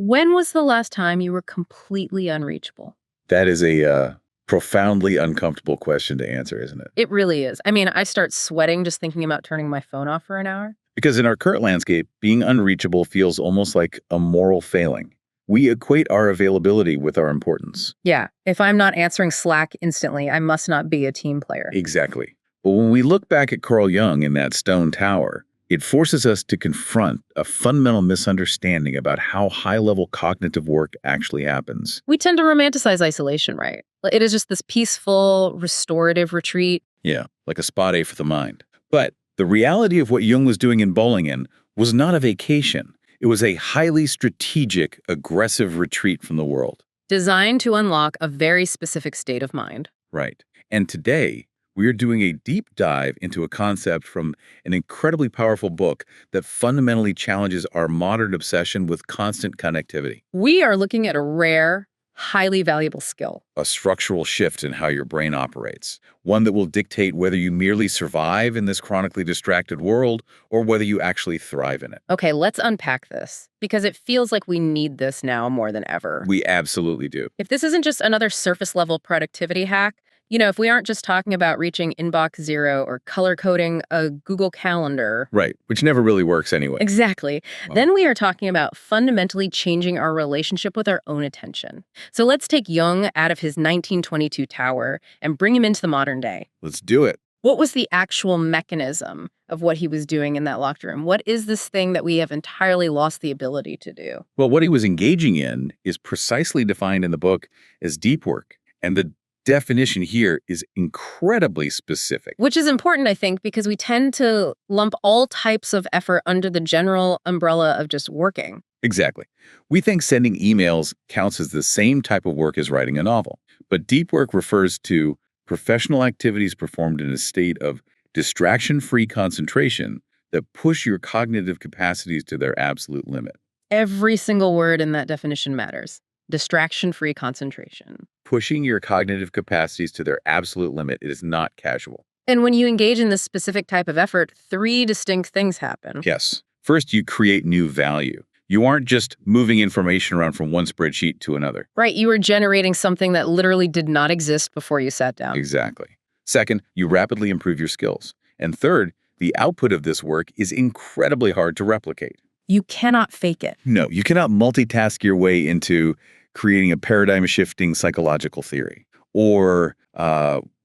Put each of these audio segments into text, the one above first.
When was the last time you were completely unreachable? That is a profoundly uncomfortable question to answer, isn't it? It really is. I mean, I start sweating just thinking about turning my phone off for an hour. Because in our current landscape, being unreachable feels almost like a moral failing. We equate our availability with our importance. Yeah, if I'm not answering Slack instantly, I must not be a team player. Exactly. But when we look back at Carl Jung in that stone tower, it forces us to confront a fundamental misunderstanding about how high-level cognitive work actually happens. We tend to romanticize isolation, right? It is just this peaceful, restorative retreat. Yeah, like a spa day for the mind. But the reality of what Jung was doing in Bollingen was not a vacation. It was a highly strategic, aggressive retreat from the world. Designed to unlock a very specific state of mind. Right. And today, we're doing a deep dive into a concept from an incredibly powerful book that fundamentally challenges our modern obsession with constant connectivity. We are looking at a rare, highly valuable skill. A structural shift in how your brain operates. One that will dictate whether you merely survive in this chronically distracted world or whether you actually thrive in it. Okay, let's unpack this, because it feels like we need this now more than ever. We absolutely do. If this isn't just another surface-level productivity hack, if we aren't just talking about reaching inbox zero or color coding a Google Calendar. Right, which never really works anyway. Exactly. Wow. Then we are talking about fundamentally changing our relationship with our own attention. So let's take Jung out of his 1922 tower and bring him into the modern day. Let's do it. What was the actual mechanism of what he was doing in that locked room? What is this thing that we have entirely lost the ability to do? Well, what he was engaging in is precisely defined in the book as deep work. And the definition here is incredibly specific. Which is important, I think, because we tend to lump all types of effort under the general umbrella of just working. Exactly. We think sending emails counts as the same type of work as writing a novel. But deep work refers to professional activities performed in a state of distraction-free concentration that push your cognitive capacities to their absolute limit. Every single word in that definition matters. Distraction-free concentration. Pushing your cognitive capacities to their absolute limit is not casual. And when you engage in this specific type of effort, three distinct things happen. Yes. First, you create new value. You aren't just moving information around from one spreadsheet to another. Right, you are generating something that literally did not exist before you sat down. Exactly. Second, you rapidly improve your skills. And third, the output of this work is incredibly hard to replicate. You cannot fake it. No, you cannot multitask your way into creating a paradigm-shifting psychological theory or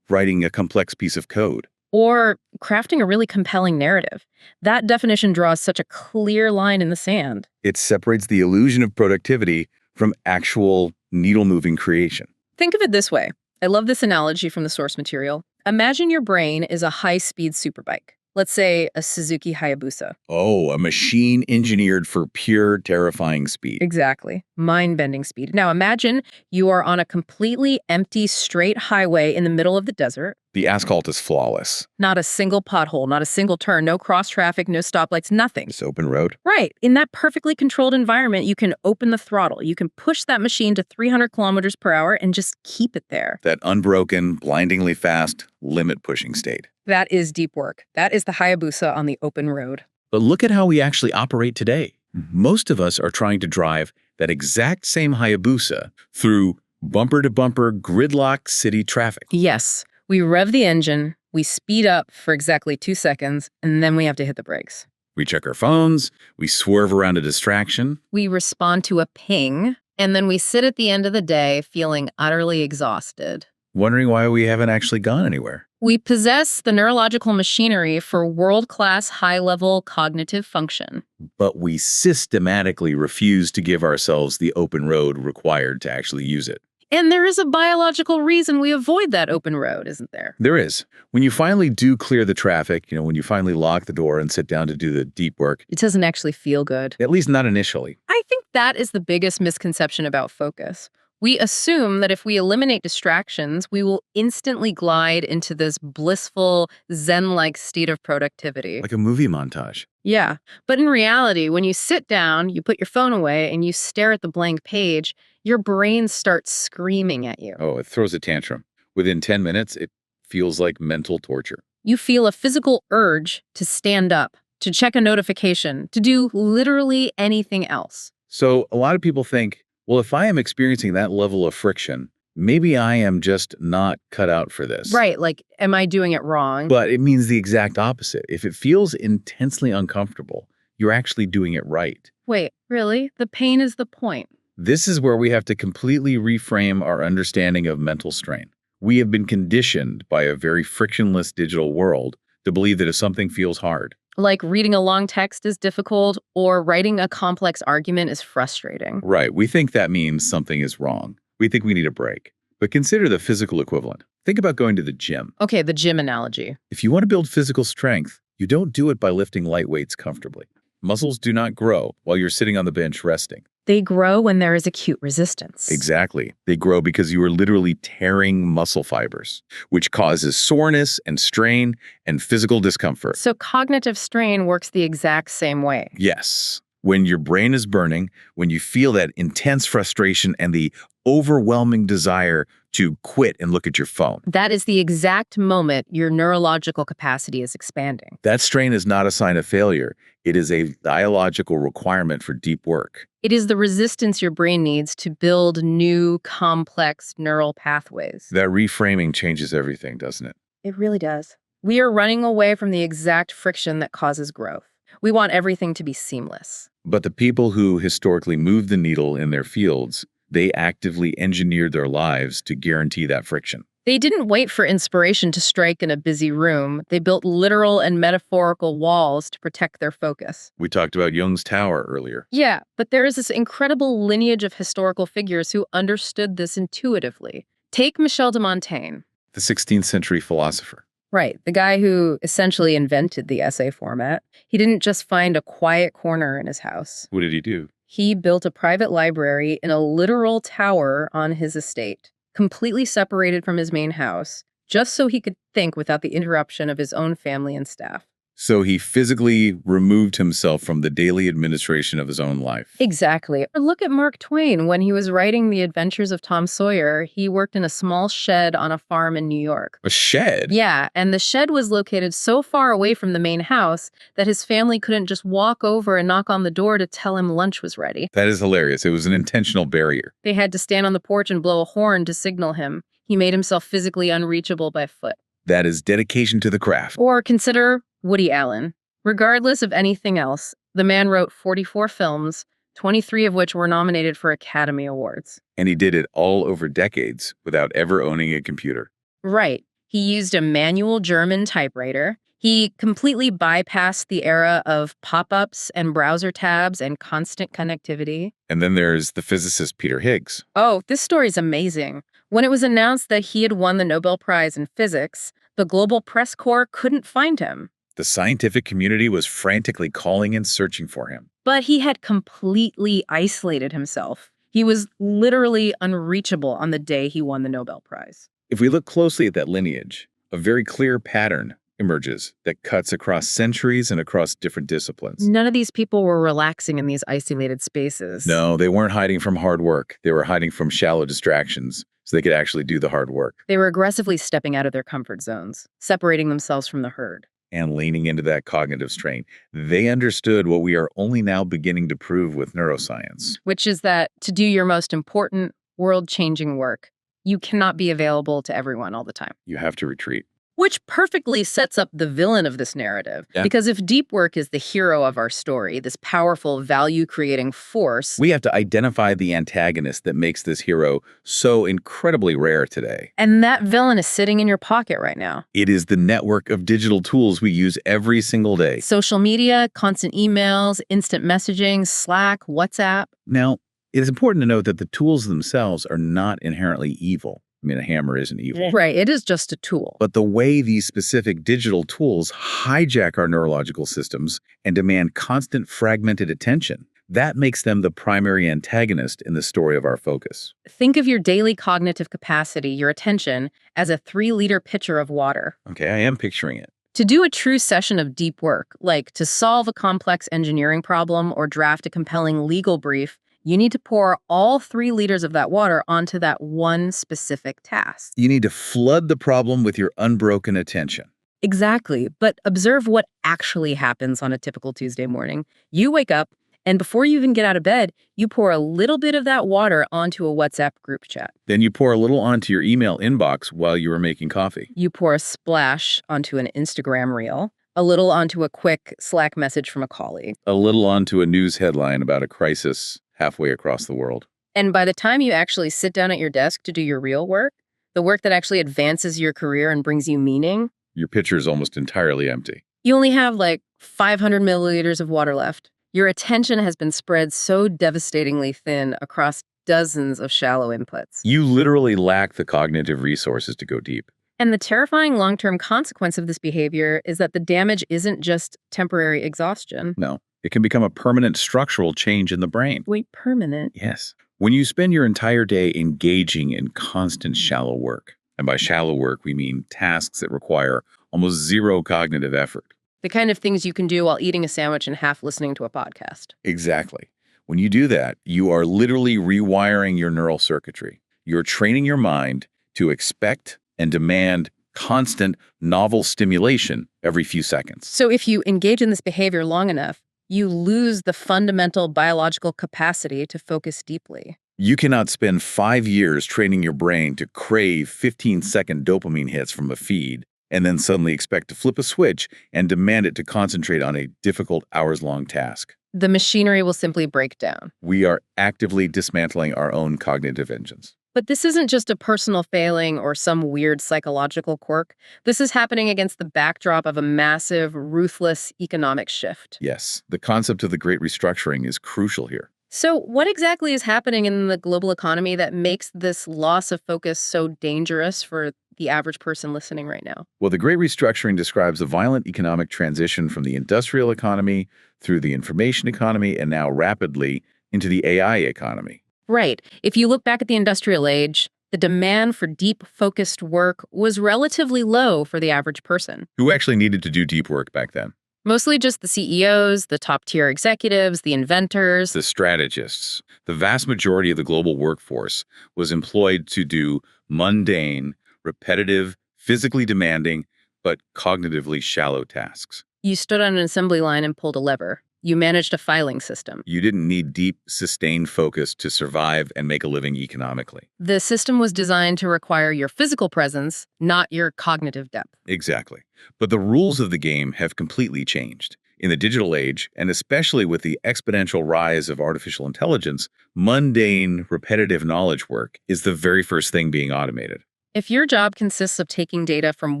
writing a complex piece of code. Or crafting a really compelling narrative. That definition draws such a clear line in the sand. It separates the illusion of productivity from actual needle-moving creation. Think of it this way. I love this analogy from the source material. Imagine your brain is a high-speed superbike. Let's say a Suzuki Hayabusa. Oh, a machine engineered for pure, terrifying speed. Exactly. Mind-bending speed. Now imagine you are on a completely empty, straight highway in the middle of the desert. The asphalt is flawless. Not a single pothole, not a single turn, no cross traffic, no stoplights, nothing. It's open road. Right. In that perfectly controlled environment, you can open the throttle. You can push that machine to 300 kilometers per hour and just keep it there. That unbroken, blindingly fast, limit-pushing state. That is deep work. That is the Hayabusa on the open road. But look at how we actually operate today. Most of us are trying to drive that exact same Hayabusa through bumper-to-bumper, gridlock city traffic. Yes. We rev the engine, we speed up for exactly 2 seconds, and then we have to hit the brakes. We check our phones, we swerve around a distraction. We respond to a ping, and then we sit at the end of the day feeling utterly exhausted. Wondering why we haven't actually gone anywhere. We possess the neurological machinery for world-class high-level cognitive function. But we systematically refuse to give ourselves the open road required to actually use it. And there is a biological reason we avoid that open road, isn't there? There is. When you finally do clear the traffic, when you finally lock the door and sit down to do the deep work, it doesn't actually feel good. At least not initially. I think that is the biggest misconception about focus. We assume that if we eliminate distractions, we will instantly glide into this blissful, zen-like state of productivity. Like a movie montage. Yeah, but in reality, when you sit down, you put your phone away, and you stare at the blank page, your brain starts screaming at you. Oh, it throws a tantrum. Within 10 minutes, it feels like mental torture. You feel a physical urge to stand up, to check a notification, to do literally anything else. So a lot of people think, well, if I am experiencing that level of friction, maybe I am just not cut out for this. Right, like, am I doing it wrong? But it means the exact opposite. If it feels intensely uncomfortable, you're actually doing it right. Wait, really? The pain is the point. This is where we have to completely reframe our understanding of mental strain. We have been conditioned by a very frictionless digital world to believe that if something feels hard, Like reading a long text is difficult or writing a complex argument is frustrating. right, we think that means something is wrong. We think we need a break. But consider the physical equivalent. Think about going to the gym. Okay, the gym analogy. If you want to build physical strength, you don't do it by lifting light weights comfortably. Muscles do not grow while you're sitting on the bench resting. They grow when there is acute resistance. Exactly. They grow because you are literally tearing muscle fibers, which causes soreness and strain and physical discomfort. So cognitive strain works the exact same way. Yes. When your brain is burning, when you feel that intense frustration and the overwhelming desire to quit and look at your phone. That is the exact moment your neurological capacity is expanding. That strain is not a sign of failure. It is a biological requirement for deep work. It is the resistance your brain needs to build new, complex neural pathways. That reframing changes everything, doesn't it? It really does. We are running away from the exact friction that causes growth. We want everything to be seamless. But the people who historically moved the needle in their fields, they actively engineered their lives to guarantee that friction. They didn't wait for inspiration to strike in a busy room. They built literal and metaphorical walls to protect their focus. We talked about Jung's tower earlier. Yeah, but there is this incredible lineage of historical figures who understood this intuitively. Take Michel de Montaigne. The 16th century philosopher. Right, the guy who essentially invented the essay format. He didn't just find a quiet corner in his house. What did he do? He built a private library in a literal tower on his estate, completely separated from his main house, just so he could think without the interruption of his own family and staff. So he physically removed himself from the daily administration of his own life. Exactly. Or look at Mark Twain. When he was writing The Adventures of Tom Sawyer, he worked in a small shed on a farm in New York. A shed? Yeah, and the shed was located so far away from the main house that his family couldn't just walk over and knock on the door to tell him lunch was ready. That is hilarious. It was an intentional barrier. They had to stand on the porch and blow a horn to signal him. He made himself physically unreachable by foot. That is dedication to the craft. Or consider Woody Allen. Regardless of anything else, the man wrote 44 films, 23 of which were nominated for Academy Awards. And he did it all over decades without ever owning a computer. Right. He used a manual German typewriter. He completely bypassed the era of pop-ups and browser tabs and constant connectivity. And then there's the physicist Peter Higgs. Oh, this story's amazing. When it was announced that he had won the Nobel Prize in physics, the global press corps couldn't find him. The scientific community was frantically calling and searching for him. But he had completely isolated himself. He was literally unreachable on the day he won the Nobel Prize. If we look closely at that lineage, a very clear pattern emerges that cuts across centuries and across different disciplines. None of these people were relaxing in these isolated spaces. No, they weren't hiding from hard work. They were hiding from shallow distractions so they could actually do the hard work. They were aggressively stepping out of their comfort zones, separating themselves from the herd. And leaning into that cognitive strain. They understood what we are only now beginning to prove with neuroscience. Which is that to do your most important, world-changing work, you cannot be available to everyone all the time. You have to retreat. Which perfectly sets up the villain of this narrative. Yeah. Because if deep work is the hero of our story, this powerful value-creating force, We have to identify the antagonist that makes this hero so incredibly rare today. and that villain is sitting in your pocket right now. It is the network of digital tools we use every single day. Social media, constant emails, instant messaging, Slack, WhatsApp. Now, it is important to note that the tools themselves are not inherently evil. I mean, a hammer isn't evil. Right, it is just a tool. But the way these specific digital tools hijack our neurological systems and demand constant fragmented attention, that makes them the primary antagonist in the story of our focus. Think of your daily cognitive capacity, your attention, as a 3-liter pitcher of water. Okay, I am picturing it. To do a true session of deep work, like to solve a complex engineering problem or draft a compelling legal brief, you need to pour all 3 liters of that water onto that one specific task. You need to flood the problem with your unbroken attention. Exactly, but observe what actually happens on a typical Tuesday morning. You wake up And before you even get out of bed, you pour a little bit of that water onto a WhatsApp group chat. Then you pour a little onto your email inbox while you are making coffee. You pour a splash onto an Instagram reel, a little onto a quick Slack message from a colleague. A little onto a news headline about a crisis halfway across the world. And by the time you actually sit down at your desk to do your real work, the work that actually advances your career and brings you meaning, Your pitcher is almost entirely empty. you only have like 500 milliliters of water left. Your attention has been spread so devastatingly thin across dozens of shallow inputs. You literally lack the cognitive resources to go deep. And the terrifying long-term consequence of this behavior is that the damage isn't just temporary exhaustion. No, it can become a permanent structural change in the brain. Wait, permanent? Yes. When you spend your entire day engaging in constant shallow work, and by shallow work, we mean tasks that require almost zero cognitive effort. The kind of things you can do while eating a sandwich and half listening to a podcast. Exactly. When you do that, you are literally rewiring your neural circuitry. You're training your mind to expect and demand constant novel stimulation every few seconds. So if you engage in this behavior long enough, you lose the fundamental biological capacity to focus deeply. You cannot spend 5 years training your brain to crave 15-second dopamine hits from a feed and then suddenly expect to flip a switch and demand it to concentrate on a difficult hours-long task. The machinery will simply break down. We are actively dismantling our own cognitive engines. But this isn't just a personal failing or some weird psychological quirk. This is happening against the backdrop of a massive, ruthless economic shift. Yes, the concept of the Great Restructuring is crucial here. So what exactly is happening in the global economy that makes this loss of focus so dangerous for the average person listening right now? Well, the Great Restructuring describes a violent economic transition from the industrial economy through the information economy and now rapidly into the AI economy. Right. If you look back at the industrial age, the demand for deep, focused work was relatively low for the average person. Who actually needed to do deep work back then? Mostly just the CEOs, the top-tier executives, the inventors. The strategists. The vast majority of the global workforce was employed to do mundane, repetitive, physically demanding, but cognitively shallow tasks. You stood on an assembly line and pulled a lever. You managed a filing system. You didn't need deep, sustained focus to survive and make a living economically. The system was designed to require your physical presence, not your cognitive depth. Exactly. But the rules of the game have completely changed. In the digital age, and especially with the exponential rise of artificial intelligence, mundane, repetitive knowledge work is the very first thing being automated. If your job consists of taking data from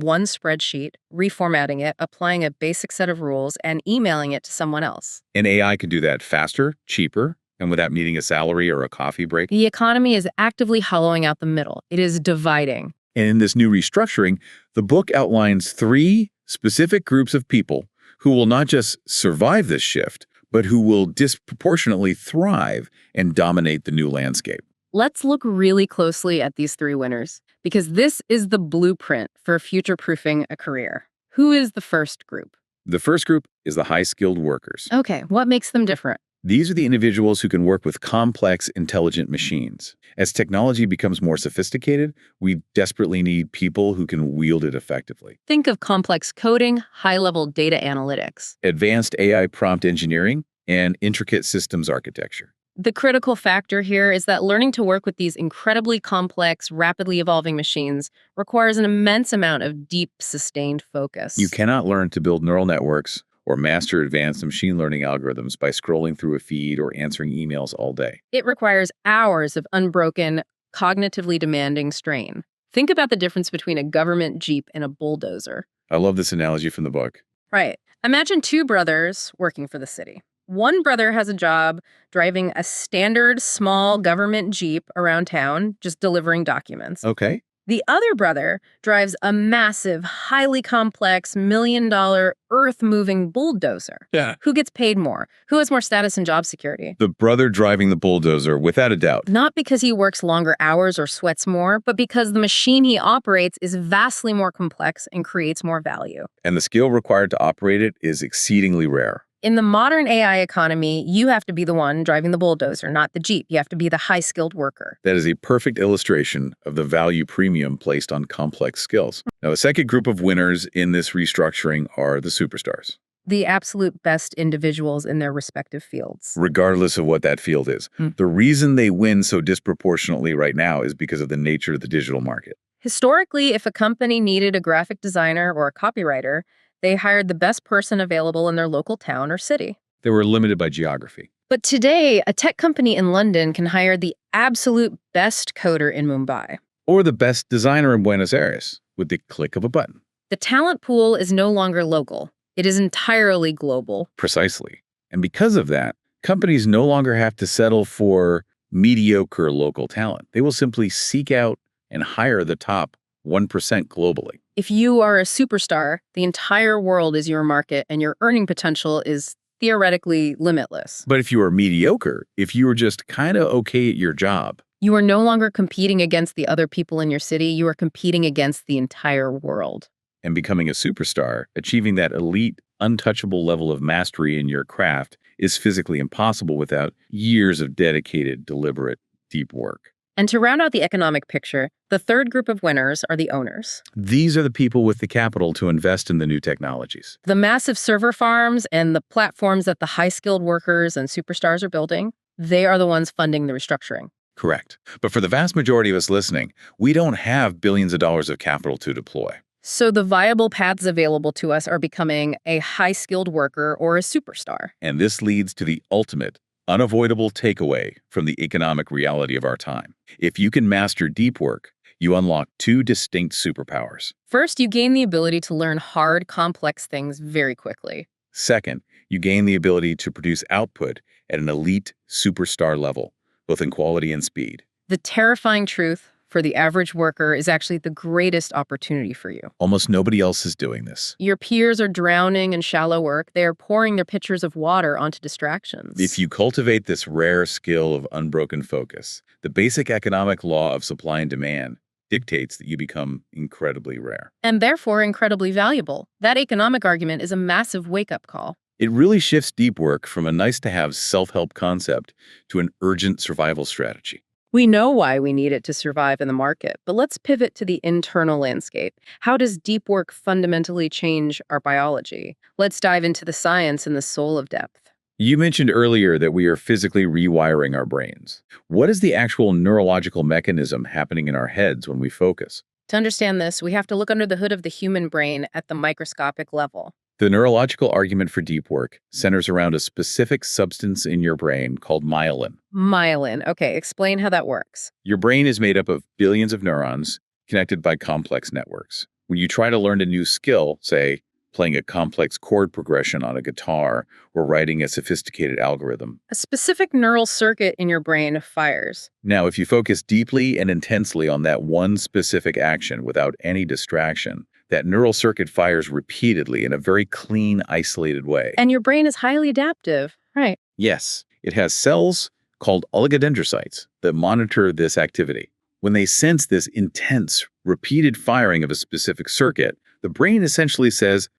one spreadsheet, reformatting it, applying a basic set of rules, and emailing it to someone else, An AI can do that faster, cheaper, and without needing a salary or a coffee break. the economy is actively hollowing out the middle. It is dividing. And in this new restructuring, the book outlines 3 specific groups of people who will not just survive this shift, but who will disproportionately thrive and dominate the new landscape. Let's look really closely at these 3 winners, because this is the blueprint for future-proofing a career. Who is the first group? The first group is the high-skilled workers. Okay, what makes them different? These are the individuals who can work with complex, intelligent machines. As technology becomes more sophisticated, we desperately need people who can wield it effectively. Think of complex coding, high-level data analytics. Advanced AI prompt engineering and intricate systems architecture. The critical factor here is that learning to work with these incredibly complex, rapidly evolving machines requires an immense amount of deep, sustained focus. You cannot learn to build neural networks or master advanced machine learning algorithms by scrolling through a feed or answering emails all day. It requires hours of unbroken, cognitively demanding strain. Think about the difference between a government jeep and a bulldozer. I love this analogy from the book. Right. Imagine 2 brothers working for the city. One brother has a job driving a standard small government jeep around town, just delivering documents. Okay. The other brother drives a massive, highly complex, million-dollar, earth-moving bulldozer. Yeah. Who gets paid more? Who has more status and job security? The brother driving the bulldozer, without a doubt. Not because he works longer hours or sweats more, but because the machine he operates is vastly more complex and creates more value. And the skill required to operate it is exceedingly rare. In the modern AI economy, you have to be the one driving the bulldozer, not the Jeep. You have to be the high-skilled worker. That is a perfect illustration of the value premium placed on complex skills. Now, the second group of winners in this restructuring are the superstars. The absolute best individuals in their respective fields. regardless of what that field is. The reason they win so disproportionately right now is because of the nature of the digital market. Historically, if a company needed a graphic designer or a copywriter, they hired the best person available in their local town or city. They were limited by geography. But today, a tech company in London can hire the absolute best coder in Mumbai. Or the best designer in Buenos Aires with the click of a button. The talent pool is no longer local. It is entirely global. Precisely. And because of that, companies no longer have to settle for mediocre local talent. They will simply seek out and hire the top 1% globally. If you are a superstar, the entire world is your market and your earning potential is theoretically limitless. But if you are mediocre, if you are just kind of okay at your job, You are no longer competing against the other people in your city. You are competing against the entire world. and becoming a superstar, achieving that elite, untouchable level of mastery in your craft is physically impossible without years of dedicated, deliberate, deep work. And to round out the economic picture, the third group of winners are the owners. These are the people with the capital to invest in the new technologies. The massive server farms and the platforms that the high-skilled workers and superstars are building, they are the ones funding the restructuring. Correct. But for the vast majority of us listening, we don't have billions of dollars of capital to deploy. So the viable paths available to us are becoming a high-skilled worker or a superstar. And this leads to the ultimate, unavoidable takeaway from the economic reality of our time. If you can master deep work, you unlock two distinct superpowers. First, you gain the ability to learn hard, complex things very quickly. Second, you gain the ability to produce output at an elite superstar level, both in quality and speed. The terrifying truth for the average worker is actually the greatest opportunity for you. Almost nobody else is doing this. Your peers are drowning in shallow work. They are pouring their pitchers of water onto distractions. If you cultivate this rare skill of unbroken focus, the basic economic law of supply and demand dictates that you become incredibly rare. And therefore incredibly valuable. That economic argument is a massive wake-up call. It really shifts deep work from a nice-to-have self-help concept to an urgent survival strategy. We know why we need it to survive in the market, but let's pivot to the internal landscape. How does deep work fundamentally change our biology? Let's dive into the science and the soul of depth. You mentioned earlier that we are physically rewiring our brains. What is the actual neurological mechanism happening in our heads when we focus? To understand this, we have to look under the hood of the human brain at the microscopic level. The neurological argument for deep work centers around a specific substance in your brain called myelin. Myelin. Okay, explain how that works. Your brain is made up of billions of neurons connected by complex networks. When you try to learn a new skill, say, playing a complex chord progression on a guitar or writing a sophisticated algorithm. A specific neural circuit in your brain fires. Now, if you focus deeply and intensely on that one specific action without any distraction, that neural circuit fires repeatedly in a very clean, isolated way. And your brain is highly adaptive, right? Yes, it has cells called oligodendrocytes that monitor this activity. When they sense this intense, repeated firing of a specific circuit, the brain essentially says,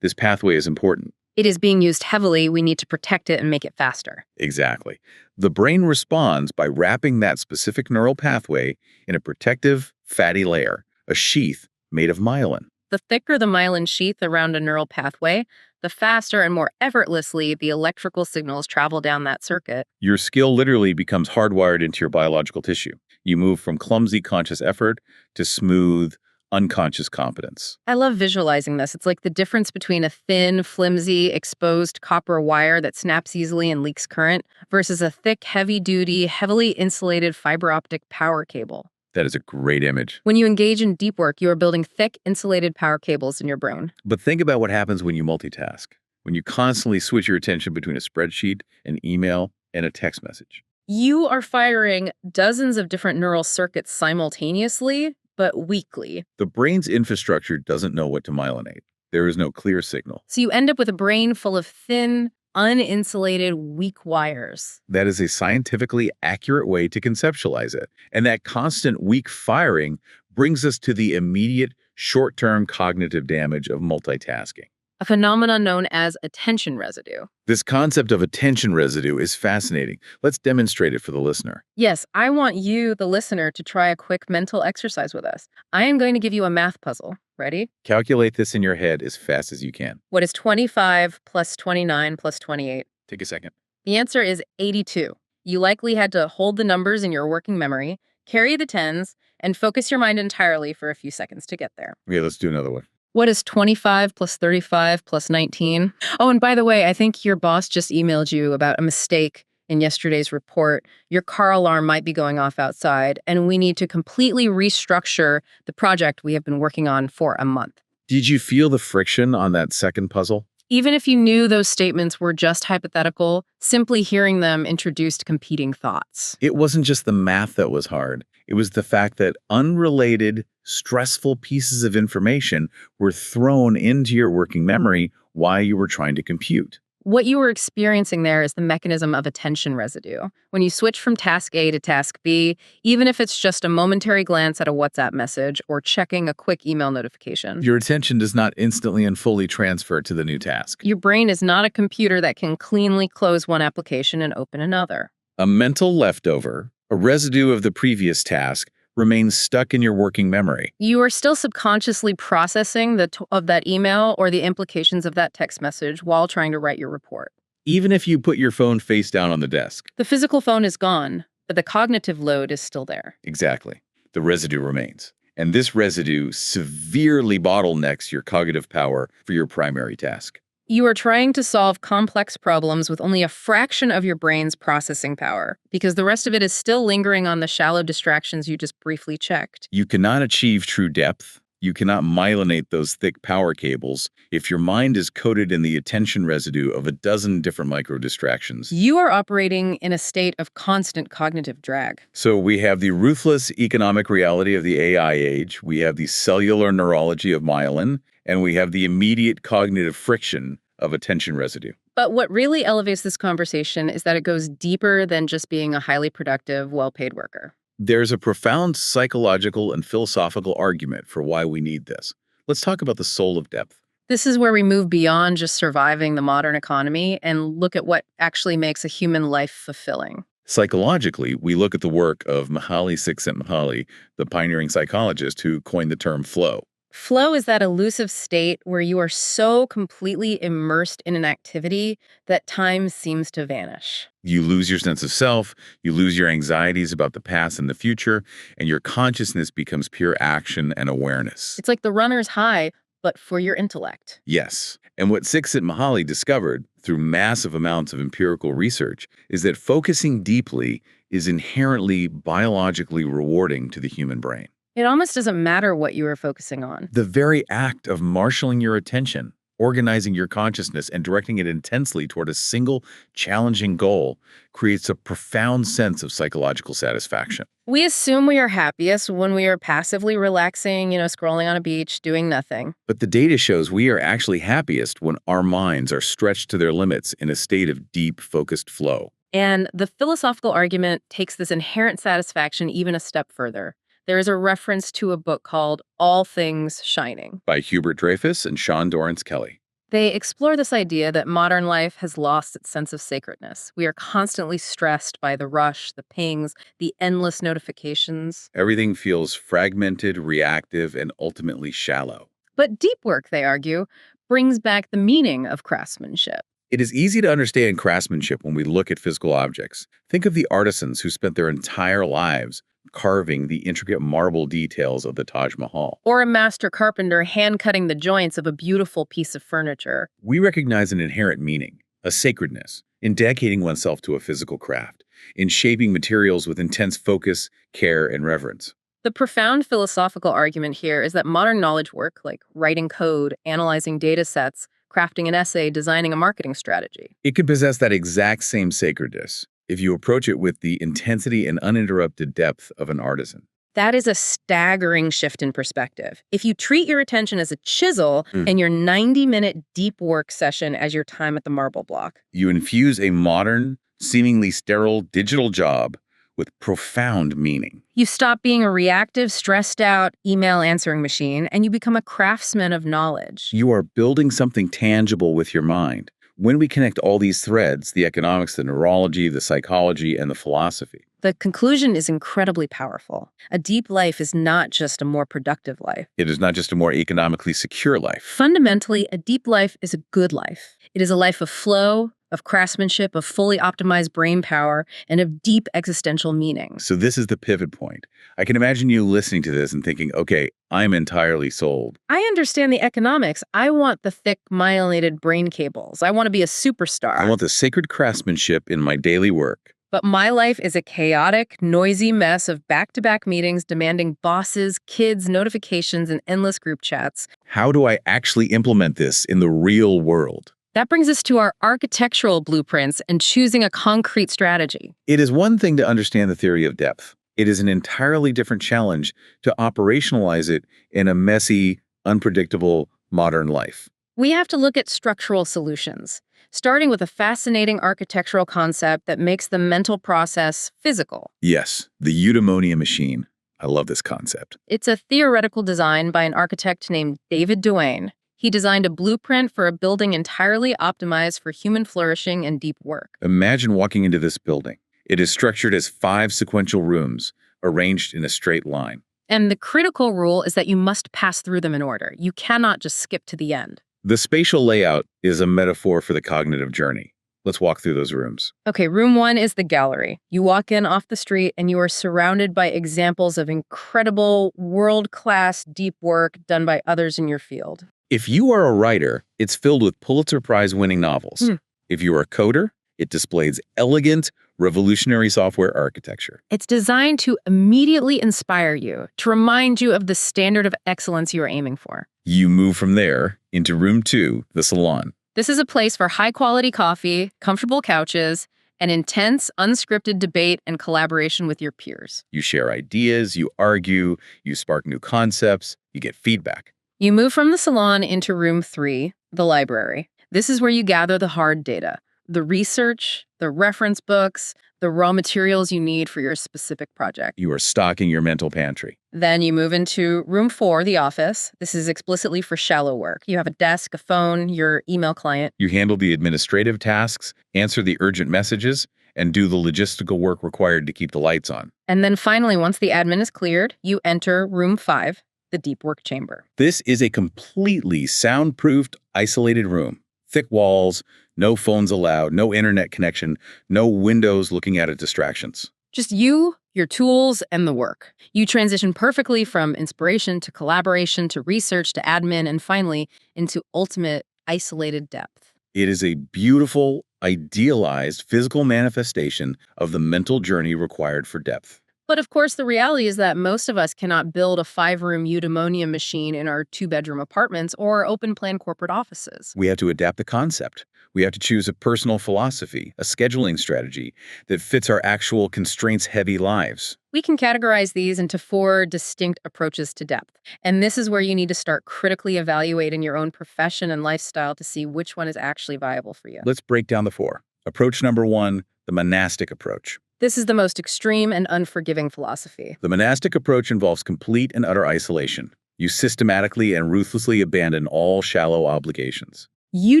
this pathway is important. It is being used heavily. We need to protect it and make it faster. Exactly. The brain responds by wrapping that specific neural pathway in a protective, fatty layer, a sheath made of myelin. The thicker the myelin sheath around a neural pathway, the faster and more effortlessly the electrical signals travel down that circuit. Your skill literally becomes hardwired into your biological tissue. You move from clumsy conscious effort to smooth, unconscious competence. I love visualizing this. It's like the difference between a thin, flimsy, exposed copper wire that snaps easily and leaks current versus a thick, heavy-duty, heavily insulated fiber optic power cable. That is a great image. When you engage in deep work, you are building thick, insulated power cables in your brain. But think about what happens when you multitask, when you constantly switch your attention between a spreadsheet, an email, and a text message. You are firing dozens of different neural circuits simultaneously, but weakly. The brain's infrastructure doesn't know what to myelinate. There is no clear signal. So you end up with a brain full of thin, uninsulated, weak wires. That is a scientifically accurate way to conceptualize it. And that constant weak firing brings us to the immediate, short-term cognitive damage of multitasking. A phenomenon known as attention residue. This concept of attention residue is fascinating. Let's demonstrate it for the listener. Yes, I want you, the listener, to try a quick mental exercise with us. I am going to give you a math puzzle. Ready? Calculate this in your head as fast as you can. What is 25 plus 29 plus 28? Take a second. The answer is 82. You likely had to hold the numbers in your working memory, carry the tens, and focus your mind entirely for a few seconds to get there. Okay, let's do another one. What is 25 plus 35 plus 19? Oh, and by the way, I think your boss just emailed you about a mistake in yesterday's report. Your car alarm might be going off outside, and we need to completely restructure the project we have been working on for a month. Did you feel the friction on that second puzzle? Even if you knew those statements were just hypothetical, simply hearing them introduced competing thoughts. It wasn't just the math that was hard. It was the fact that unrelated, stressful pieces of information were thrown into your working memory while you were trying to compute. What you were experiencing there is the mechanism of attention residue. When you switch from task A to task B, even if it's just a momentary glance at a WhatsApp message or checking a quick email notification, Your attention does not instantly and fully transfer to the new task. your brain is not a computer that can cleanly close one application and open another. A mental leftover, a residue of the previous task, remains stuck in your working memory. You are still subconsciously processing of that email or the implications of that text message while trying to write your report. Even if you put your phone face down on the desk. The physical phone is gone, but the cognitive load is still there. Exactly. The residue remains. And this residue severely bottlenecks your cognitive power for your primary task. You are trying to solve complex problems with only a fraction of your brain's processing power, because the rest of it is still lingering on the shallow distractions you just briefly checked. You cannot achieve true depth. You cannot myelinate those thick power cables if your mind is coated in the attention residue of a dozen different micro-distractions. You are operating in a state of constant cognitive drag. So we have the ruthless economic reality of the AI age, we have the cellular neurology of myelin, and we have the immediate cognitive friction of attention residue. But what really elevates this conversation is that it goes deeper than just being a highly productive, well-paid worker. There's a profound psychological and philosophical argument for why we need this. Let's talk about the soul of depth. This is where we move beyond just surviving the modern economy and look at what actually makes a human life fulfilling. Psychologically, we look at the work of Mihaly Csikszentmihalyi, the pioneering psychologist who coined the term flow. Flow is that elusive state where you are so completely immersed in an activity that time seems to vanish. You lose your sense of self, you lose your anxieties about the past and the future, and your consciousness becomes pure action and awareness. It's like the runner's high, but for your intellect. Yes. And what Csikszentmihalyi discovered through massive amounts of empirical research is that focusing deeply is inherently biologically rewarding to the human brain. It almost doesn't matter what you are focusing on. The very act of marshaling your attention, organizing your consciousness, and directing it intensely toward a single, challenging goal creates a profound sense of psychological satisfaction. We assume we are happiest when we are passively relaxing, scrolling on a beach, doing nothing. But the data shows we are actually happiest when our minds are stretched to their limits in a state of deep, focused flow. And the philosophical argument takes this inherent satisfaction even a step further. There is a reference to a book called All Things Shining by Hubert Dreyfus and Sean Dorrance Kelly. They explore this idea that modern life has lost its sense of sacredness. We are constantly stressed by the rush, the pings, the endless notifications. Everything feels fragmented, reactive, and ultimately shallow. But deep work, they argue, brings back the meaning of craftsmanship. It is easy to understand craftsmanship when we look at physical objects. Think of the artisans who spent their entire lives carving the intricate marble details of the Taj Mahal. Or a master carpenter hand-cutting the joints of a beautiful piece of furniture. We recognize an inherent meaning, a sacredness, in dedicating oneself to a physical craft, in shaping materials with intense focus, care, and reverence. The profound philosophical argument here is that modern knowledge work, like writing code, analyzing data sets, crafting an essay, designing a marketing strategy, it can possess that exact same sacredness if you approach it with the intensity and uninterrupted depth of an artisan. That is a staggering shift in perspective. If you treat your attention as a chisel and your 90-minute deep work session as your time at the marble block, you infuse a modern, seemingly sterile digital job with profound meaning. You stop being a reactive, stressed-out email answering machine, and you become a craftsman of knowledge. You are building something tangible with your mind, When we connect all these threads, the economics, the neurology, the psychology, and the philosophy, The conclusion is incredibly powerful. A deep life is not just a more productive life. it is not just a more economically secure life. Fundamentally, a deep life is a good life. It is a life of flow, of craftsmanship, of fully optimized brain power, and of deep existential meaning. So this is the pivot point. I can imagine you listening to this and thinking, okay, I'm entirely sold. I understand the economics. I want the thick, myelinated brain cables. I want to be a superstar. I want the sacred craftsmanship in my daily work. But my life is a chaotic, noisy mess of back-to-back meetings demanding bosses, kids, notifications, and endless group chats. How do I actually implement this in the real world? That brings us to our architectural blueprints and choosing a concrete strategy. It is one thing to understand the theory of depth. It is an entirely different challenge to operationalize it in a messy, unpredictable modern life. We have to look at structural solutions, starting with a fascinating architectural concept that makes the mental process physical. Yes, the eudaimonia machine. I love this concept. It's a theoretical design by an architect named David Duane. He designed a blueprint for a building entirely optimized for human flourishing and deep work. Imagine walking into this building. It is structured as 5 sequential rooms, arranged in a straight line. And the critical rule is that you must pass through them in order. You cannot just skip to the end. The spatial layout is a metaphor for the cognitive journey. Let's walk through those rooms. Okay, room 1 is the gallery. You walk in off the street and you are surrounded by examples of incredible, world-class deep work done by others in your field. If you are a writer, it's filled with Pulitzer Prize-winning novels. If you are a coder, it displays elegant, revolutionary software architecture. It's designed to immediately inspire you, to remind you of the standard of excellence you are aiming for. You move from there into room 2, the salon. This is a place for high-quality coffee, comfortable couches, and intense, unscripted debate and collaboration with your peers. You share ideas, you argue, you spark new concepts, you get feedback. You move from the salon into room 3, the library. This is where you gather the hard data, the research, the reference books, the raw materials you need for your specific project. You are stocking your mental pantry. Then you move into room 4, the office. This is explicitly for shallow work. You have a desk, a phone, your email client. You handle the administrative tasks, answer the urgent messages, and do the logistical work required to keep the lights on. And then finally, once the admin is cleared, you enter room 5, the deep work chamber. This is a completely soundproofed, isolated room. Thick walls, no phones allowed, no internet connection, no windows looking at distractions. Just you, your tools, and the work. You transition perfectly from inspiration to collaboration to research to admin and finally into ultimate isolated depth. It is a beautiful, idealized physical manifestation of the mental journey required for depth. But of course, the reality is that most of us cannot build a 5-room eudaimonia machine in our 2-bedroom apartments or open-plan corporate offices. We have to adapt the concept. We have to choose a personal philosophy, a scheduling strategy that fits our actual constraints-heavy lives. We can categorize these into 4 distinct approaches to depth. And this is where you need to start critically evaluating your own profession and lifestyle to see which one is actually viable for you. Let's break down the 4. Approach number 1, the monastic approach. This is the most extreme and unforgiving philosophy. The monastic approach involves complete and utter isolation. You systematically and ruthlessly abandon all shallow obligations. You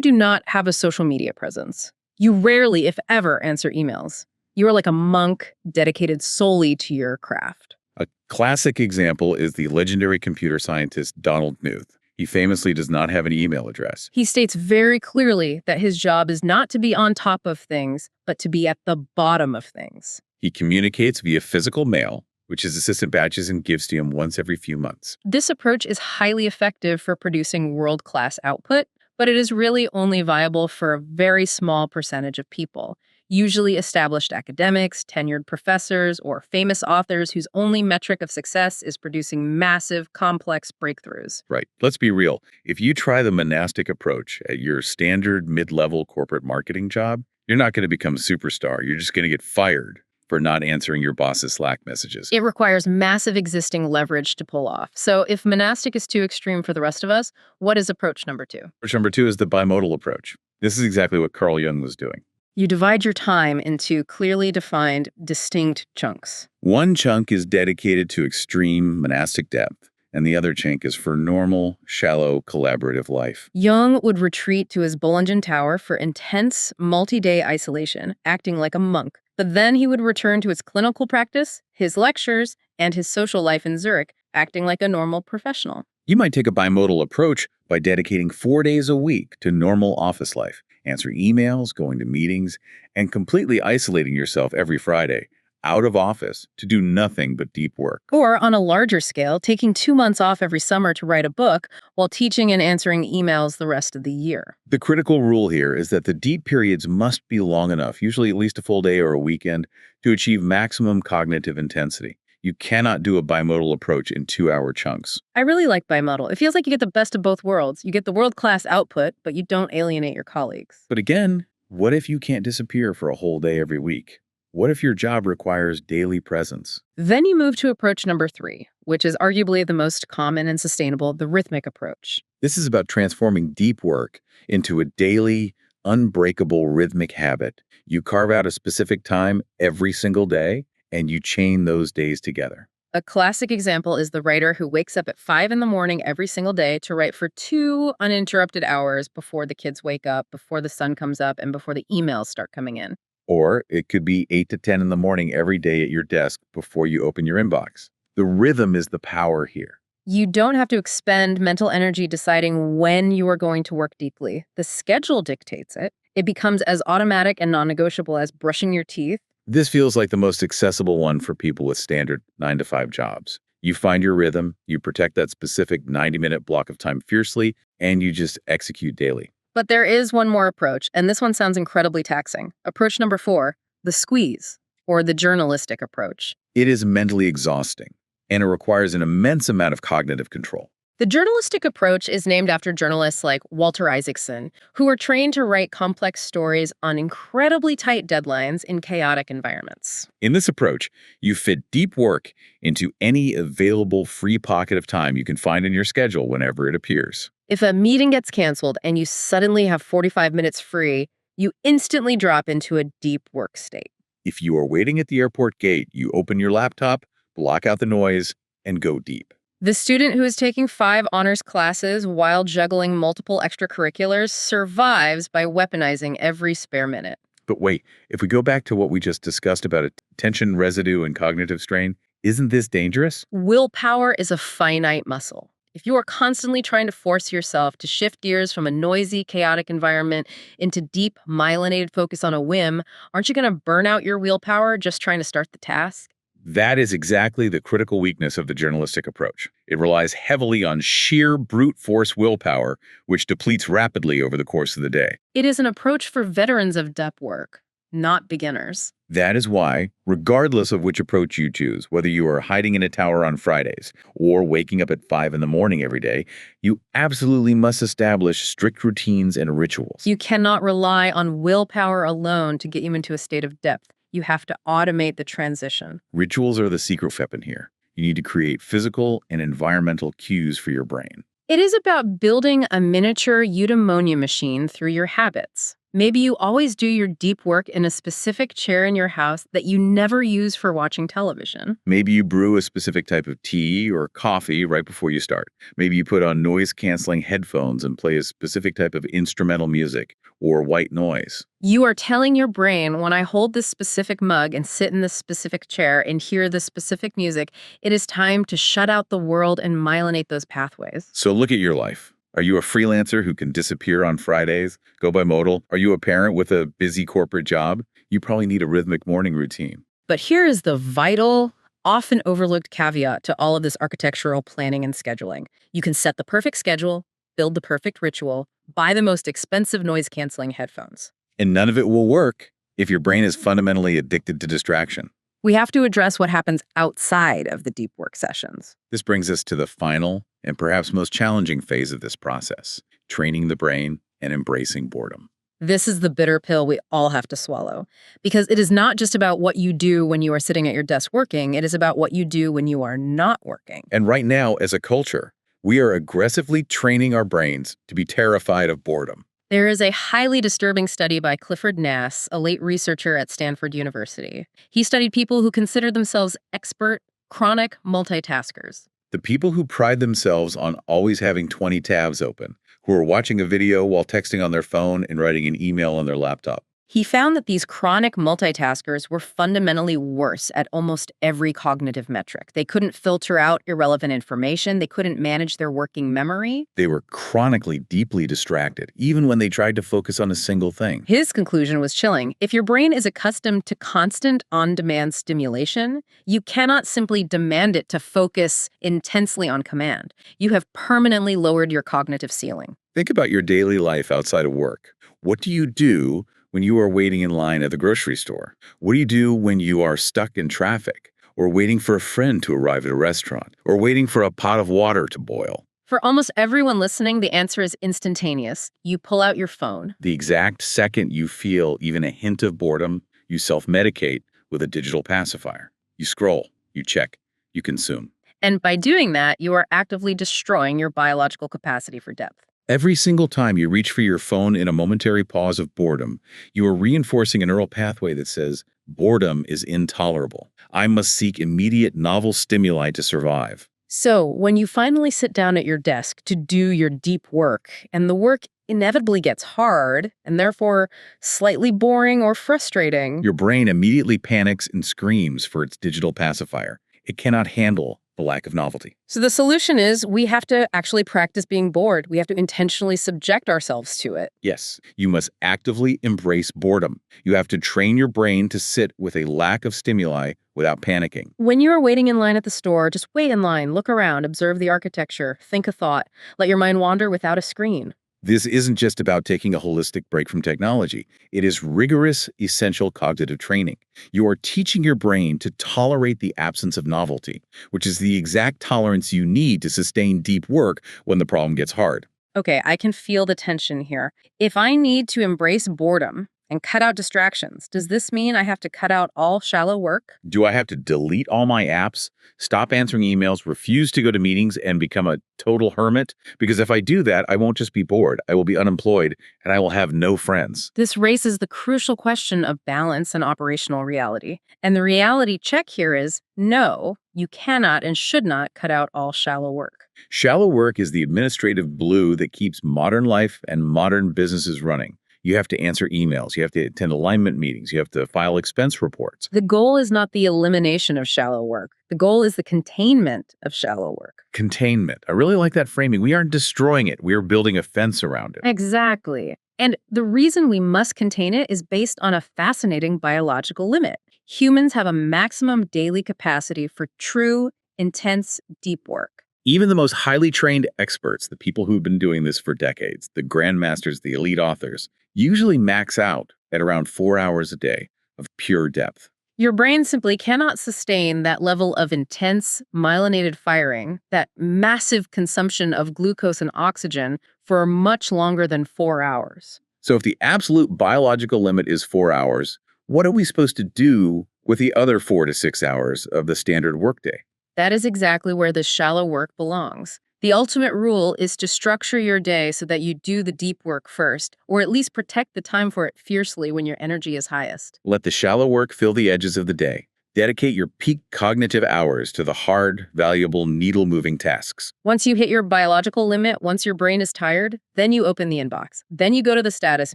do not have a social media presence. You rarely, if ever, answer emails. You are like a monk dedicated solely to your craft. A classic example is the legendary computer scientist Donald Knuth. He famously does not have an email address. He states very clearly that his job is not to be on top of things, but to be at the bottom of things. He communicates via physical mail, which his assistant batches and gives to him once every few months. This approach is highly effective for producing world-class output, but it is really only viable for a very small percentage of people, usually established academics, tenured professors, or famous authors whose only metric of success is producing massive, complex breakthroughs. Right. Let's be real. If you try the monastic approach at your standard mid-level corporate marketing job, you're not going to become a superstar. You're just going to get fired for not answering your boss's Slack messages. It requires massive existing leverage to pull off. So if monastic is too extreme for the rest of us, what is approach number 2? Approach number 2 is the bimodal approach. This is exactly what Carl Jung was doing. You divide your time into clearly defined, distinct chunks. One chunk is dedicated to extreme monastic depth, and the other chink is for normal, shallow, collaborative life. Jung would retreat to his Bollingen Tower for intense, multi-day isolation, acting like a monk. But then he would return to his clinical practice, his lectures, and his social life in Zurich, acting like a normal professional. You might take a bimodal approach by dedicating 4 days a week to normal office life, answering emails, going to meetings, and completely isolating yourself every Friday, out of office, to do nothing but deep work. Or, on a larger scale, taking 2 months off every summer to write a book while teaching and answering emails the rest of the year. The critical rule here is that the deep periods must be long enough, usually at least a full day or a weekend, to achieve maximum cognitive intensity. You cannot do a bimodal approach in 2-hour chunks. I really like bimodal. It feels like you get the best of both worlds. You get the world-class output, but you don't alienate your colleagues. But again, what if you can't disappear for a whole day every week? What if your job requires daily presence? Then you move to approach number 3, which is arguably the most common and sustainable, the rhythmic approach. This is about transforming deep work into a daily, unbreakable rhythmic habit. You carve out a specific time every single day, and you chain those days together. A classic example is the writer who wakes up at 5 in the morning every single day to write for 2 uninterrupted hours before the kids wake up, before the sun comes up, and before the emails start coming in. Or it could be 8 to 10 in the morning every day at your desk before you open your inbox. The rhythm is the power here. You don't have to expend mental energy deciding when you are going to work deeply. The schedule dictates it. It becomes as automatic and non-negotiable as brushing your teeth. This feels like the most accessible one for people with standard 9-to-5 jobs. You find your rhythm, you protect that specific 90-minute block of time fiercely, and you just execute daily. But there is one more approach, and this one sounds incredibly taxing. Approach number 4, the squeeze, or the journalistic approach. It is mentally exhausting, and it requires an immense amount of cognitive control. The journalistic approach is named after journalists like Walter Isaacson, who were trained to write complex stories on incredibly tight deadlines in chaotic environments. In this approach, you fit deep work into any available free pocket of time you can find in your schedule whenever it appears. If a meeting gets canceled and you suddenly have 45 minutes free, you instantly drop into a deep work state. If you are waiting at the airport gate, you open your laptop, block out the noise, and go deep. The student who is taking 5 honors classes while juggling multiple extracurriculars survives by weaponizing every spare minute. But wait, if we go back to what we just discussed about attention residue and cognitive strain, isn't this dangerous? Willpower is a finite muscle. If you are constantly trying to force yourself to shift gears from a noisy, chaotic environment into deep, myelinated focus on a whim, aren't you going to burn out your willpower just trying to start the task? That is exactly the critical weakness of the journalistic approach. It relies heavily on sheer brute force willpower, which depletes rapidly over the course of the day. It is an approach for veterans of depth work, not beginners. That is why, regardless of which approach you choose, whether you are hiding in a tower on Fridays or waking up at 5 in the morning every day, you absolutely must establish strict routines and rituals. You cannot rely on willpower alone to get you into a state of depth. You have to automate the transition. Rituals are the secret weapon here. You need to create physical and environmental cues for your brain. It is about building a miniature eudaimonia machine through your habits. Maybe you always do your deep work in a specific chair in your house that you never use for watching television. Maybe you brew a specific type of tea or coffee right before you start. Maybe you put on noise-canceling headphones and play a specific type of instrumental music or white noise. You are telling your brain, when I hold this specific mug and sit in this specific chair and hear this specific music, it is time to shut out the world and myelinate those pathways. So look at your life. Are you a freelancer who can disappear on Fridays, go bimodal? Are you a parent with a busy corporate job? You probably need a rhythmic morning routine. But here is the vital, often overlooked caveat to all of this architectural planning and scheduling. You can set the perfect schedule, build the perfect ritual, buy the most expensive noise-canceling headphones. And none of it will work if your brain is fundamentally addicted to distraction. We have to address what happens outside of the deep work sessions. This brings us to the final and perhaps most challenging phase of this process, training the brain and embracing boredom. This is the bitter pill we all have to swallow, because it is not just about what you do when you are sitting at your desk working, it is about what you do when you are not working. And right now, as a culture, we are aggressively training our brains to be terrified of boredom. There is a highly disturbing study by Clifford Nass, a late researcher at Stanford University. He studied people who considered themselves expert, chronic multitaskers. The people who pride themselves on always having 20 tabs open, who are watching a video while texting on their phone and writing an email on their laptop. He found that these chronic multitaskers were fundamentally worse at almost every cognitive metric. They couldn't filter out irrelevant information. They couldn't manage their working memory. They were chronically deeply distracted, even when they tried to focus on a single thing. His conclusion was chilling. If your brain is accustomed to constant on-demand stimulation, you cannot simply demand it to focus intensely on command. You have permanently lowered your cognitive ceiling. Think about your daily life outside of work. What do you do when you are waiting in line at the grocery store? What do you do when you are stuck in traffic, or waiting for a friend to arrive at a restaurant, or waiting for a pot of water to boil? For almost everyone listening, the answer is instantaneous. You pull out your phone. The exact second you feel even a hint of boredom, you self-medicate with a digital pacifier. You scroll, you check, you consume. And by doing that, you are actively destroying your biological capacity for depth. Every single time you reach for your phone in a momentary pause of boredom, you are reinforcing a neural pathway that says, boredom is intolerable. I must seek immediate novel stimuli to survive. So, when you finally sit down at your desk to do your deep work, and the work inevitably gets hard, and therefore slightly boring or frustrating, Your brain immediately panics and screams for its digital pacifier. It cannot handle the lack of novelty. So the solution is we have to actually practice being bored. We have to intentionally subject ourselves to it. Yes, you must actively embrace boredom. You have to train your brain to sit with a lack of stimuli without panicking. When you are waiting in line at the store, just wait in line, look around, observe the architecture, think a thought, let your mind wander without a screen. This isn't just about taking a holistic break from technology. It is rigorous, essential cognitive training. You are teaching your brain to tolerate the absence of novelty, which is the exact tolerance you need to sustain deep work when the problem gets hard. Okay, I can feel the tension here. If I need to embrace boredom and cut out distractions, does this mean I have to cut out all shallow work? Do I have to delete all my apps, stop answering emails, refuse to go to meetings, and become a total hermit? Because if I do that, I won't just be bored, I will be unemployed, and I will have no friends. This raises the crucial question of balance and operational reality. And the reality check here is no, you cannot and should not cut out all shallow work. Shallow work is the administrative glue that keeps modern life and modern businesses running. You have to answer emails, you have to attend alignment meetings, you have to file expense reports. The goal is not the elimination of shallow work. The goal is the containment of shallow work. Containment. I really like that framing. We aren't destroying it. We are building a fence around it. Exactly. And the reason we must contain it is based on a fascinating biological limit. Humans have a maximum daily capacity for true, intense, deep work. Even the most highly trained experts, the people who've been doing this for decades, the grandmasters, the elite authors, usually max out at around 4 hours a day of pure depth. Your brain simply cannot sustain that level of intense, myelinated firing, that massive consumption of glucose and oxygen for much longer than 4 hours. So if the absolute biological limit is 4 hours, what are we supposed to do with the other 4 to 6 hours of the standard workday? That is exactly where the shallow work belongs. The ultimate rule is to structure your day so that you do the deep work first, or at least protect the time for it fiercely when your energy is highest. Let the shallow work fill the edges of the day. Dedicate your peak cognitive hours to the hard, valuable, needle-moving tasks. Once you hit your biological limit, once your brain is tired, then you open the inbox. Then you go to the status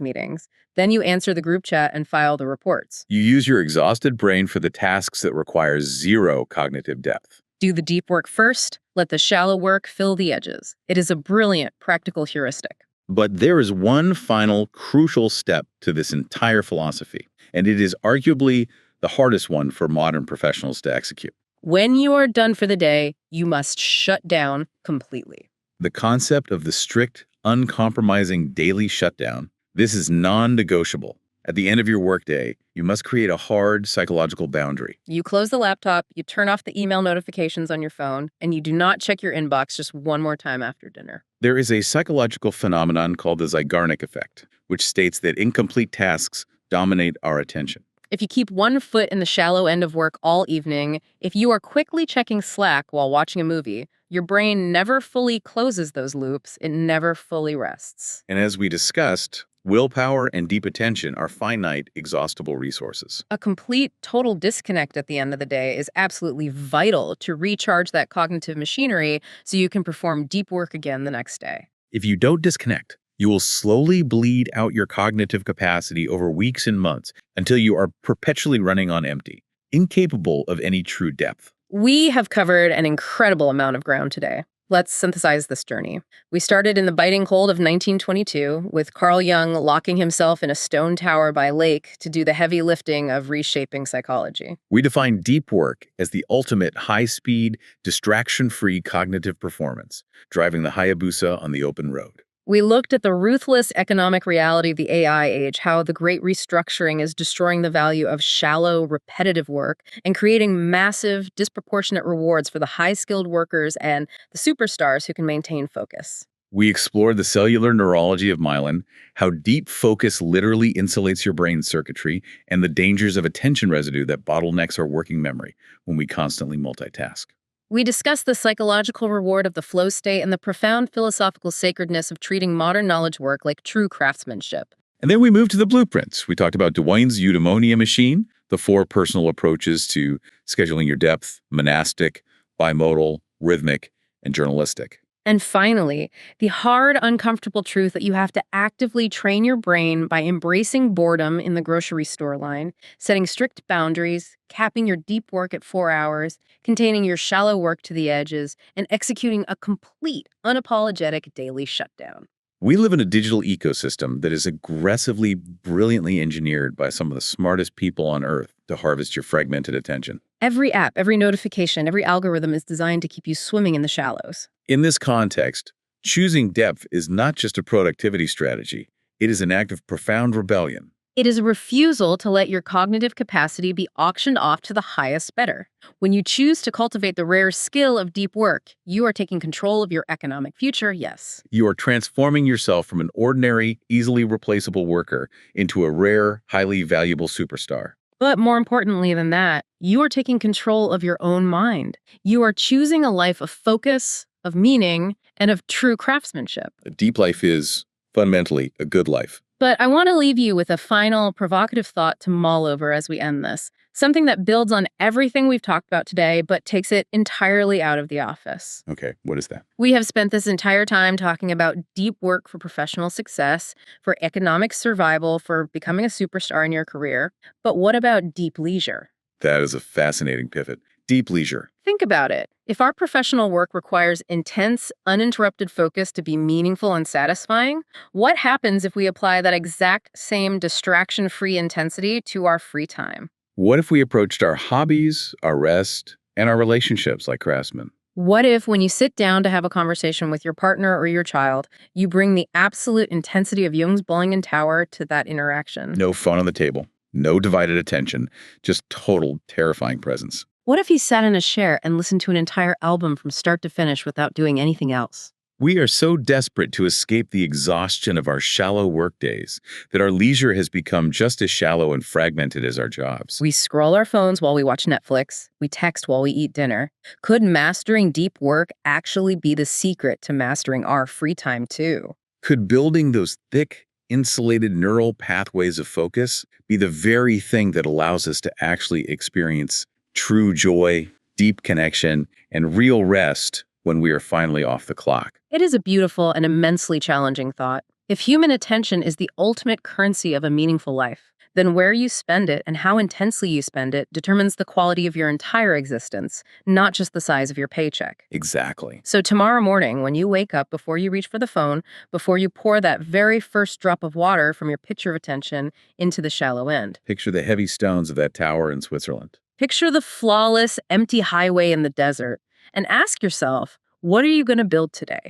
meetings. Then you answer the group chat and file the reports. You use your exhausted brain for the tasks that require zero cognitive depth. Do the deep work first, let the shallow work fill the edges. It is a brilliant practical heuristic. But there is one final crucial step to this entire philosophy, and it is arguably the hardest one for modern professionals to execute. When you are done for the day, you must shut down completely. The concept of the strict, uncompromising daily shutdown, this is non-negotiable. At the end of your workday, you must create a hard psychological boundary. You close the laptop, you turn off the email notifications on your phone, and you do not check your inbox just one more time after dinner. There is a psychological phenomenon called the Zeigarnik effect, which states that incomplete tasks dominate our attention. If you keep one foot in the shallow end of work all evening, if you are quickly checking Slack while watching a movie, your brain never fully closes those loops. It never fully rests. And as we discussed, Willpower and deep attention are finite, exhaustible resources. A complete, total disconnect at the end of the day is absolutely vital to recharge that cognitive machinery so you can perform deep work again the next day. If you don't disconnect, you will slowly bleed out your cognitive capacity over weeks and months until you are perpetually running on empty, incapable of any true depth. We have covered an incredible amount of ground today. Let's synthesize this journey. We started in the biting cold of 1922 with Carl Jung locking himself in a stone tower by a lake to do the heavy lifting of reshaping psychology. We define deep work as the ultimate high-speed, distraction-free cognitive performance, driving the Hayabusa on the open road. We looked at the ruthless economic reality of the AI age, how the great restructuring is destroying the value of shallow, repetitive work and creating massive, disproportionate rewards for the high-skilled workers and the superstars who can maintain focus. We explored the cellular neurology of myelin, how deep focus literally insulates your brain circuitry, and the dangers of attention residue that bottlenecks our working memory when we constantly multitask. We discussed the psychological reward of the flow state and the profound philosophical sacredness of treating modern knowledge work like true craftsmanship. And then we moved to the blueprints. We talked about Dwayne's eudaimonia machine, the 4 personal approaches to scheduling your depth: monastic, bimodal, rhythmic, and journalistic. And finally, the hard, uncomfortable truth that you have to actively train your brain by embracing boredom in the grocery store line, setting strict boundaries, capping your deep work at 4 hours, containing your shallow work to the edges, and executing a complete, unapologetic daily shutdown. We live in a digital ecosystem that is aggressively, brilliantly engineered by some of the smartest people on Earth to harvest your fragmented attention. Every app, every notification, every algorithm is designed to keep you swimming in the shallows. In this context, choosing depth is not just a productivity strategy. It is an act of profound rebellion. It is a refusal to let your cognitive capacity be auctioned off to the highest bidder. When you choose to cultivate the rare skill of deep work, you are taking control of your economic future, yes. You are transforming yourself from an ordinary, easily replaceable worker into a rare, highly valuable superstar. But more importantly than that, you are taking control of your own mind. You are choosing a life of focus, of meaning, and of true craftsmanship. A deep life is, fundamentally, a good life. But I want to leave you with a final provocative thought to mull over as we end this. Something that builds on everything we've talked about today, but takes it entirely out of the office. Okay, what is that? We have spent this entire time talking about deep work for professional success, for economic survival, for becoming a superstar in your career. But what about deep leisure? That is a fascinating pivot. Deep leisure. Think about it. If our professional work requires intense, uninterrupted focus to be meaningful and satisfying, what happens if we apply that exact same distraction-free intensity to our free time? What if we approached our hobbies, our rest, and our relationships like craftsmen? What if, when you sit down to have a conversation with your partner or your child, you bring the absolute intensity of Jung's Bollingen Tower to that interaction? No phone on the table, no divided attention, just total terrifying presence. What if he sat in a chair and listened to an entire album from start to finish without doing anything else? We are so desperate to escape the exhaustion of our shallow workdays that our leisure has become just as shallow and fragmented as our jobs. We scroll our phones while we watch Netflix. We text while we eat dinner. Could mastering deep work actually be the secret to mastering our free time too? Could building those thick, insulated neural pathways of focus be the very thing that allows us to actually experience true joy, deep connection, and real rest when we are finally off the clock? It is a beautiful and immensely challenging thought. If human attention is the ultimate currency of a meaningful life, then where you spend it and how intensely you spend it determines the quality of your entire existence, not just the size of your paycheck. Exactly. So tomorrow morning, when you wake up, before you reach for the phone, before you pour that very first drop of water from your pitcher of attention into the shallow end, Picture the heavy stones of that tower in Switzerland. picture the flawless, empty highway in the desert, and ask yourself, what are you going to build today?